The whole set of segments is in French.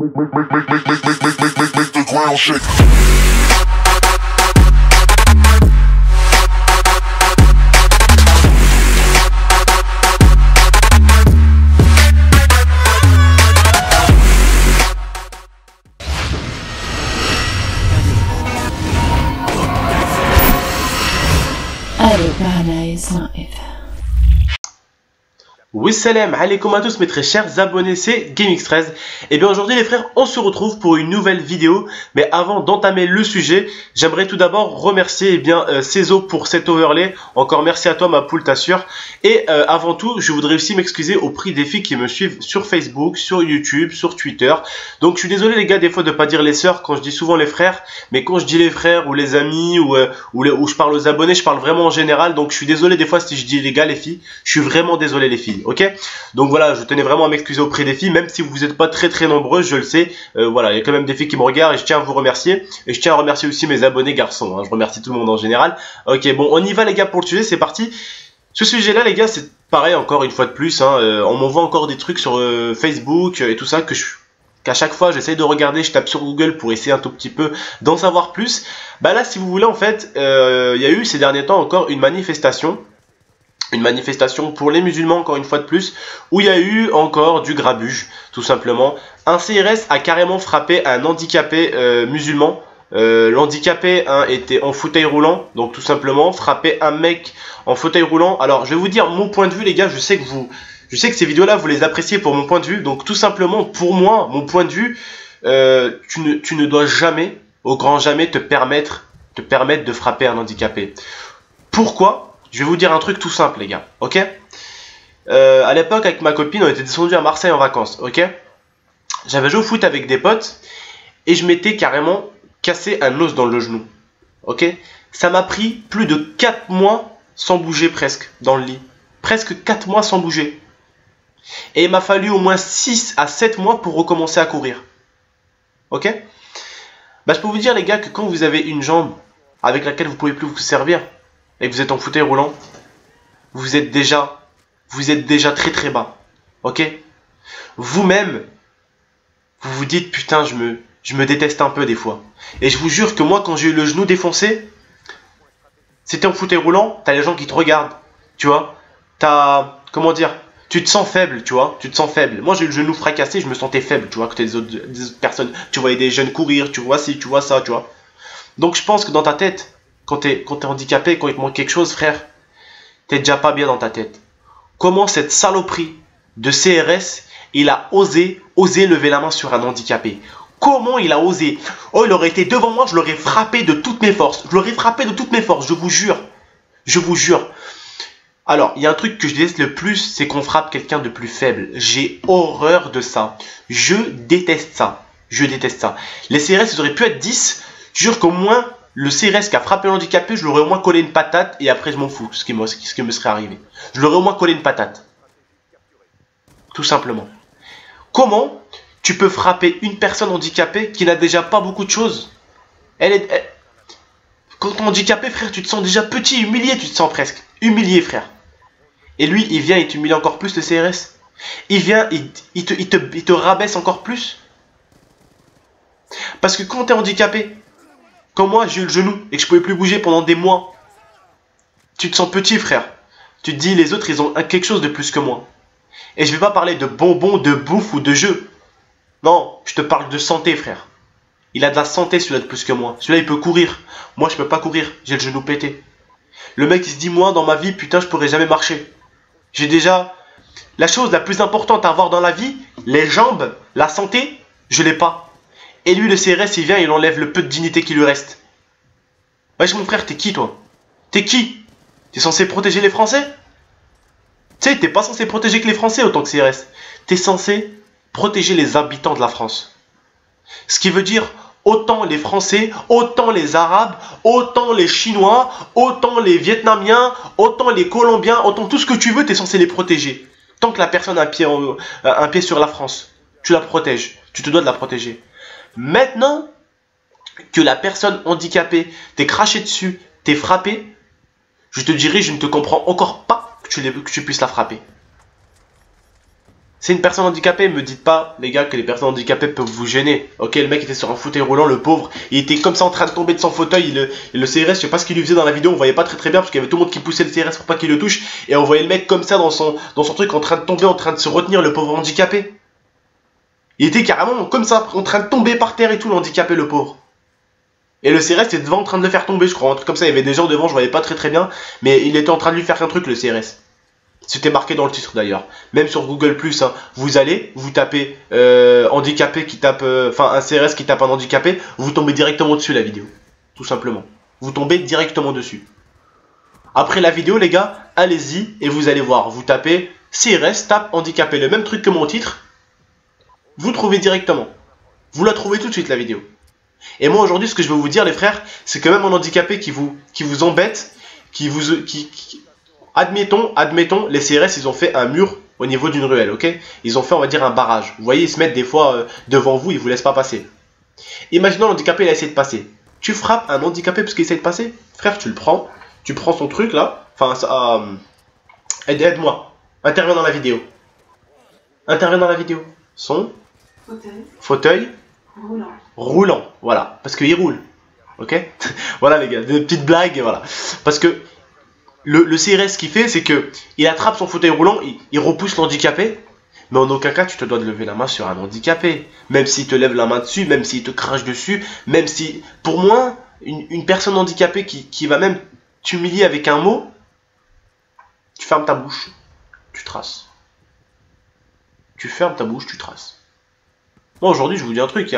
Make the ground shake. Oui, salam alaikum à tous mes très chers abonnés, c'est GameX13. Et bien aujourd'hui les frères, on se retrouve pour une nouvelle vidéo. Mais avant d'entamer le sujet, j'aimerais tout d'abord remercier Cezo pour cet overlay. Encore merci à toi ma poule, t'assure. Et avant tout, je voudrais aussi m'excuser auprès des filles qui me suivent sur Facebook, sur YouTube, sur Twitter. Donc je suis désolé les gars des fois de pas dire les sœurs quand je dis souvent les frères. Mais quand je dis les frères ou les amis ou je parle aux abonnés, je parle vraiment en général. Donc je suis désolé des fois si je dis les gars les filles. Je suis vraiment désolé les filles. Ok, donc voilà, je tenais vraiment à m'excuser auprès des filles, même si vous n'êtes pas très nombreuses, je le sais. Voilà, il y a quand même des filles qui me regardent et je tiens à vous remercier. Et je tiens à remercier aussi mes abonnés garçons, hein. Je remercie tout le monde en général. Ok, bon, on y va les gars pour le sujet, c'est parti. Ce sujet-là les gars, c'est pareil encore une fois de plus, hein, on m'envoie encore des trucs sur Facebook et tout ça qu'à chaque fois j'essaye de regarder, je tape sur Google pour essayer un tout petit peu d'en savoir plus. Bah là, si vous voulez, en fait, il y a eu ces derniers temps encore une manifestation pour les musulmans, encore une fois de plus, où il y a eu encore du grabuge, tout simplement. Un CRS a carrément frappé un handicapé musulman. L'handicapé était en fauteuil roulant, donc tout simplement frappé un mec en fauteuil roulant. Alors je vais vous dire mon point de vue les gars, je sais que ces vidéos là vous les appréciez pour mon point de vue, donc tout simplement pour moi, mon point de vue, tu ne dois jamais, au grand jamais, te permettre de frapper un handicapé. Pourquoi ? Je vais vous dire un truc tout simple les gars, ok. À l'époque avec ma copine, on était descendu à Marseille en vacances, ok. J'avais joué au foot avec des potes et je m'étais carrément cassé un os dans le genou, ok. Ça m'a pris plus de 4 mois sans bouger presque dans le lit. Presque 4 mois sans bouger. Et il m'a fallu au moins 6 à 7 mois pour recommencer à courir, ok. Bah, je peux vous dire les gars que quand vous avez une jambe avec laquelle vous ne pouvez plus vous servir, et que vous êtes en fauteuil roulant, vous êtes déjà très bas, ok. Vous-même, vous vous dites putain, je me déteste un peu des fois. Et je vous jure que moi, quand j'ai eu le genou défoncé, c'était en fauteuil roulant, t'as les gens qui te regardent, tu vois, comment dire, tu te sens faible, tu vois, tu te sens faible. Moi, j'ai eu le genou fracassé, je me sentais faible, tu vois, à côté des autres personnes. Tu voyais des jeunes courir, tu vois ci, tu vois ça, tu vois. Donc, je pense que dans ta tête, quand t'es handicapé, quand il te manque quelque chose, frère, t'es déjà pas bien dans ta tête. Comment cette saloperie de CRS, il a osé lever la main sur un handicapé? Comment il a osé? Oh, il aurait été devant moi, je l'aurais frappé de toutes mes forces. Je l'aurais frappé de toutes mes forces, je vous jure. Je vous jure. Alors, il y a un truc que je déteste le plus, c'est qu'on frappe quelqu'un de plus faible. J'ai horreur de ça. Je déteste ça. Je déteste ça. Les CRS, ils auraient pu être 10. Je jure qu'au moins, le CRS qui a frappé l'handicapé, je l'aurais au moins collé une patate et après je m'en fous, ce qui me serait arrivé. Je l'aurais au moins collé une patate. Tout simplement. Comment tu peux frapper une personne handicapée qui n'a déjà pas beaucoup de choses? Quand tu es handicapé, frère, tu te sens déjà petit, humilié, tu te sens presque. Humilié, frère. Et lui, il vient et t'humilie encore plus le CRS. Il vient, il te rabaisse encore plus. Parce que quand tu es handicapé, quand moi j'ai eu le genou et que je pouvais plus bouger pendant des mois, tu te sens petit frère. Tu te dis les autres ils ont quelque chose de plus que moi. Et je vais pas parler de bonbons, de bouffe ou de jeux. Non, je te parle de santé frère. Il a de la santé celui-là de plus que moi. Celui-là il peut courir. Moi je peux pas courir, j'ai le genou pété. Le mec il se dit moi dans ma vie putain je pourrais jamais marcher. J'ai déjà la chose la plus importante à avoir dans la vie, les jambes, la santé, je l'ai pas. Et lui, le CRS, il vient, il enlève le peu de dignité qui lui reste. Wesh, mon frère, t'es qui, toi? T'es qui? T'es censé protéger les Français? Tu sais, t'es pas censé protéger que les Français autant que CRS. T'es censé protéger les habitants de la France. Ce qui veut dire autant les Français, autant les Arabes, autant les Chinois, autant les Vietnamiens, autant les Colombiens, autant tout ce que tu veux, t'es censé les protéger. Tant que la personne a un pied sur la France, tu la protèges. Tu te dois de la protéger. Maintenant que la personne handicapée t'est craché dessus, t'es frappé, je te dirais, je ne te comprends encore pas que tu puisses la frapper. C'est une personne handicapée, me dites pas, les gars, que les personnes handicapées peuvent vous gêner. Ok, le mec était sur un fauteuil roulant, le pauvre, il était comme ça en train de tomber de son fauteuil, le CRS, je sais pas ce qu'il lui faisait dans la vidéo, on voyait pas très bien, parce qu'il y avait tout le monde qui poussait le CRS pour pas qu'il le touche, et on voyait le mec comme ça dans son truc, en train de tomber, en train de se retenir, le pauvre handicapé. Il était carrément comme ça, en train de tomber par terre et tout, le handicapé, le pauvre. Et le CRS était devant en train de le faire tomber, je crois, un truc comme ça, il y avait des gens devant, je voyais pas très bien, mais il était en train de lui faire un truc, le CRS. C'était marqué dans le titre d'ailleurs. Même sur Google+, hein, vous allez, vous tapez handicapé qui tape, enfin un CRS qui tape un handicapé, vous tombez directement dessus la vidéo. Tout simplement. Vous tombez directement dessus. Après la vidéo, les gars, allez-y et vous allez voir. Vous tapez CRS tape handicapé, le même truc que mon titre. Vous trouvez directement. Vous la trouvez tout de suite la vidéo. Et moi aujourd'hui, ce que je veux vous dire, les frères, c'est que même un handicapé qui vous embête, Admettons, les CRS, ils ont fait un mur au niveau d'une ruelle, ok? Ils ont fait, on va dire, un barrage. Vous voyez, ils se mettent des fois devant vous, ils vous laissent pas passer. Imaginons l'handicapé, il a essayé de passer. Tu frappes un handicapé parce qu'il essaie de passer? Frère, tu prends son truc là. Enfin, aide-moi. Interviens dans la vidéo. Son fauteuil roulant. Voilà, parce qu'il roule. Ok? Voilà les gars, des petites blagues, voilà. Parce que le CRS, ce qu'il fait, c'est que il attrape son fauteuil roulant, il repousse l'handicapé, mais en aucun cas tu te dois de lever la main sur un handicapé. Même s'il te lève la main dessus, même s'il te crache dessus, même si... Pour moi, une personne handicapée qui va même t'humilier avec un mot, tu fermes ta bouche, tu traces. Tu fermes ta bouche, tu traces. Moi aujourd'hui, je vous dis un truc, il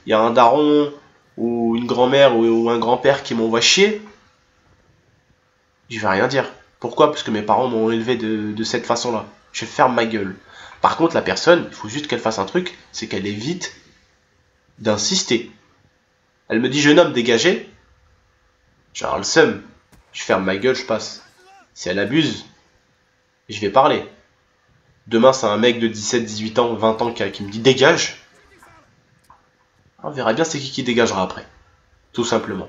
y a un daron, ou une grand-mère, ou un grand-père qui m'envoie chier, je vais rien dire. Pourquoi? Parce que mes parents m'ont élevé de cette façon-là. Je ferme ma gueule. Par contre, la personne, il faut juste qu'elle fasse un truc, c'est qu'elle évite d'insister. Elle me dit, jeune homme, dégagez. J'ai le seum. Je ferme ma gueule, je passe. Si elle abuse, je vais parler. Demain, c'est un mec de 17, 18 ans, 20 ans qui me dit, dégage. On verra bien c'est qui dégagera après. Tout simplement.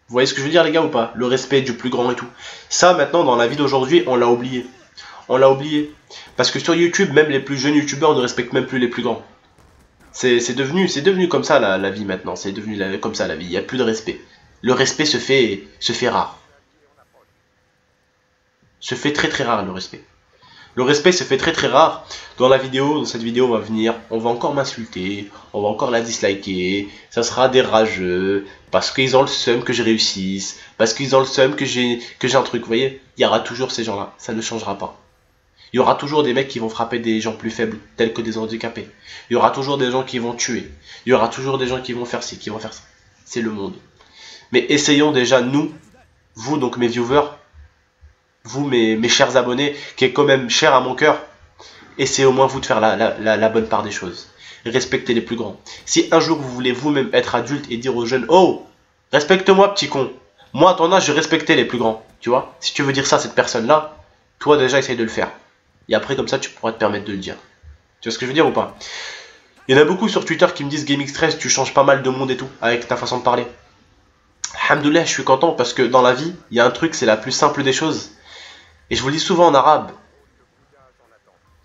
Vous voyez ce que je veux dire les gars ou pas? Le respect du plus grand et tout. Ça maintenant dans la vie d'aujourd'hui on l'a oublié. On l'a oublié. Parce que sur YouTube même les plus jeunes youtubeurs ne respectent même plus les plus grands. C'est devenu comme ça la vie maintenant. C'est devenu comme ça la vie. Il n'y a plus de respect. Le respect se fait rare. Se fait très rare le respect. Le respect se fait très rare. Dans cette vidéo, on va encore m'insulter, on va encore la disliker, ça sera des rageux, parce qu'ils ont le seum que je réussisse, parce qu'ils ont le seum que j'ai un truc, vous voyez, il y aura toujours ces gens-là, ça ne changera pas. Il y aura toujours des mecs qui vont frapper des gens plus faibles, tels que des handicapés. Il y aura toujours des gens qui vont tuer. Il y aura toujours des gens qui vont faire ci, qui vont faire ça. C'est le monde. Mais essayons déjà, nous, vous donc mes viewers, vous mes chers abonnés, qui est quand même cher à mon cœur, essayez au moins vous de faire la bonne part des choses. Respectez les plus grands. Si un jour vous voulez vous-même être adulte et dire aux jeunes, oh, respecte-moi petit con. Moi à ton âge je respectais les plus grands. Tu vois, si tu veux dire ça à cette personne-là, toi déjà essaye de le faire. Et après comme ça tu pourras te permettre de le dire. Tu vois ce que je veux dire ou pas? Il y en a beaucoup sur Twitter qui me disent GameX13, tu changes pas mal de monde et tout, avec ta façon de parler. Alhamdoulilah, je suis content parce que dans la vie, il y a un truc, c'est la plus simple des choses. Et je vous le dis souvent en arabe.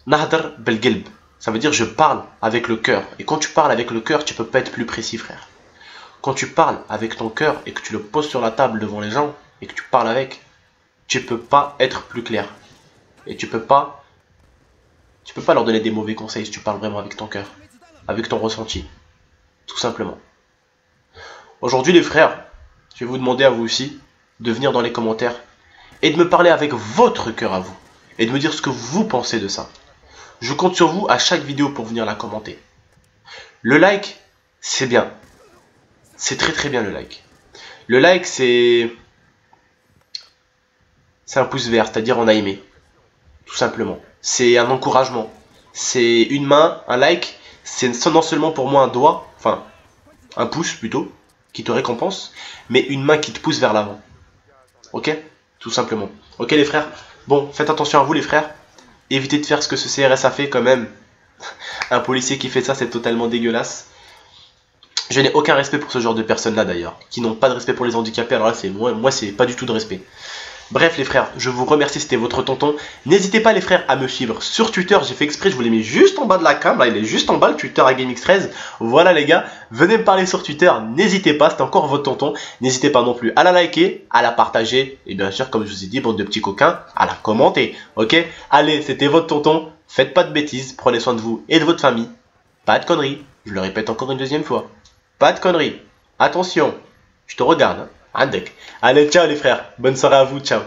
Nahdar belgelb. Ça veut dire je parle avec le cœur. Et quand tu parles avec le cœur, tu peux pas être plus précis, frère. Quand tu parles avec ton cœur et que tu le poses sur la table devant les gens et que tu parles avec, tu peux pas être plus clair. Et tu peux pas leur donner des mauvais conseils si tu parles vraiment avec ton cœur, avec ton ressenti. Tout simplement. Aujourd'hui les frères, je vais vous demander à vous aussi de venir dans les commentaires et de me parler avec votre cœur à vous. Et de me dire ce que vous pensez de ça. Je compte sur vous à chaque vidéo pour venir la commenter. Le like, c'est bien. C'est très bien le like. Le like, c'est un pouce vert, c'est-à-dire on a aimé. Tout simplement. C'est un encouragement. C'est une main, un like, c'est non seulement pour moi un doigt, enfin un pouce plutôt, qui te récompense, mais une main qui te pousse vers l'avant. Ok? Tout simplement. Ok les frères? Bon, faites attention à vous les frères. Évitez de faire ce que ce CRS a fait quand même. Un policier qui fait ça, c'est totalement dégueulasse. Je n'ai aucun respect pour ce genre de personnes là d'ailleurs, qui n'ont pas de respect pour les handicapés. Alors là, moi c'est pas du tout de respect. Bref les frères, je vous remercie, c'était votre tonton. N'hésitez pas les frères à me suivre sur Twitter, j'ai fait exprès, je vous l'ai mis juste en bas de la cam, là il est juste en bas le Twitter à GameX13. Voilà les gars, venez me parler sur Twitter, n'hésitez pas, c'est encore votre tonton. N'hésitez pas non plus à la liker, à la partager et bien sûr comme je vous ai dit, bande de petits coquins, à la commenter. Ok, allez, c'était votre tonton, faites pas de bêtises, prenez soin de vous et de votre famille. Pas de conneries, je le répète encore une deuxième fois. Pas de conneries, attention, je te regarde, hein. Allez, ciao les frères, bonne soirée à vous, ciao.